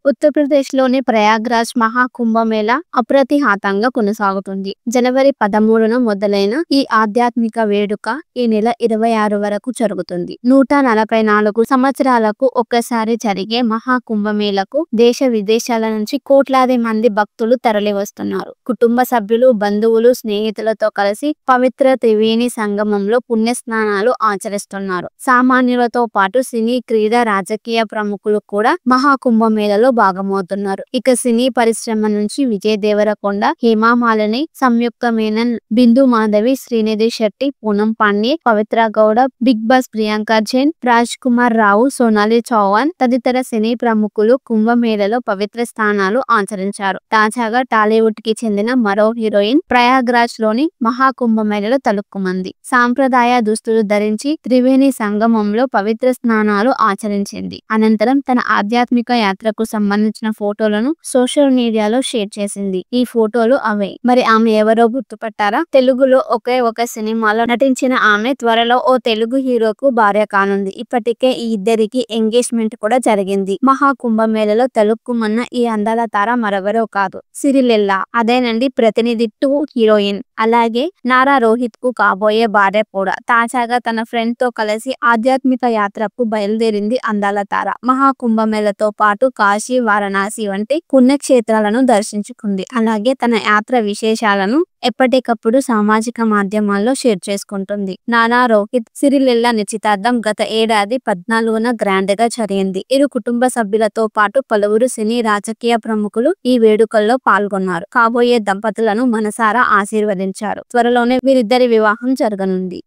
ఉత్తరప్రదేశ్‌లోని ప్రయాగ్‌రాజ్ మహాకుంభమేళా అప్రతిహతంగా కొనసాగుతుంది. జనవరి 13న మొదలైన ఈ ఆధ్యాత్మిక వేడుక ఈ నెల 26 వరకు జరుగుతుంది. 144 సంవత్సరాలకు ఒక్కసారి జరిగే మహాకుంభమేళాకు దేశ విదేశాల నుంచి కోట్లాది మంది భక్తులు తరలివస్తున్నారు. కుటుంబ సభ్యులు, బంధువులు, స్నేహితులతో కలిసి పవిత్ర త్రివేణి సంగమంలో పుణ్యస్నానాలు ఆచరిస్తున్నారు. సామాన్యులతో పాటు సినీ, క్రీడా, రాజకీయ ప్రముఖులు కూడా మహాకుంభమేళాలో భాగమవుతున్నారు. ఇక సినీ పరిశ్రమ నుంచి విజయ్ దేవరకొండ, హేమా మాలిని, సంయుక్త మేనన్, బిందు మాధవి, శ్రీనిధి శెట్టి, పూనం పాండే, పవిత్ర గౌడ, బిగ్ బాస్ ప్రియాంక జైన్, రాజ్ కుమార్ రావు, సోనాలి చౌహాన్ తదితర సినీ ప్రముఖులు కుంభమేళాలో పవిత్ర స్నానాలు ఆచరించారు. తాజాగా టాలీవుడ్ కి చెందిన మరో హీరోయిన్ ప్రయాగ్రాజ్ లోని మహాకుంభమేళాలో తలుక్కుమంది. సాంప్రదాయ దుస్తులు ధరించి త్రివేణి సంగమంలో పవిత్ర స్నానాలు ఆచరించింది. అనంతరం తన ఆధ్యాత్మిక యాత్రకు సంబంధించిన ఫోటోలను సోషల్ మీడియాలో షేర్ చేసింది. ఈ ఫోటోలు అవే. మరి ఆమె ఎవరో గుర్తుపట్టారా? తెలుగులో ఒకే ఒక సినిమాలో నటించిన ఆమె త్వరలో ఓ తెలుగు హీరోకు భార్య కానుంది. ఇప్పటికే ఈ ఇద్దరికి ఎంగేజ్మెంట్ కూడా జరిగింది. మహాకుంభమేళాలో తలుక్కుమన్న ఈ అందాల తార మరెవరో కాదు, సిరిలెల్లా. అదేనండి ప్రతినిధి 2 హీరోయిన్. అలాగే నారా రోహిత్ కు కాబోయే భార్య కూడా. తాజాగా తన ఫ్రెండ్ తో కలిసి ఆధ్యాత్మిక యాత్రకు బయలుదేరింది అందాల తార. మహాకుంభమేళాతో పాటు కాశీ, వారణాసి వంటి పుణ్యక్షేత్రాలను దర్శించుకుంది. అలాగే తన యాత్ర విశేషాలను ఎప్పటికప్పుడు సామాజిక మాధ్యమాల్లో షేర్ చేసుకుంటుంది. నారా రోహిత్, సిరిలెల్లా నిశ్చితార్థం గత ఏడాది 14న గ్రాండ్ గా జరిగింది. ఇరు కుటుంబ సభ్యులతో పాటు పలువురు సినీ, రాజకీయ ప్రముఖులు ఈ వేడుకల్లో పాల్గొన్నారు. కాబోయే దంపతులను మనసారా ఆశీర్వదించారు. త్వరలోనే వీరిద్దరి వివాహం జరగనుంది.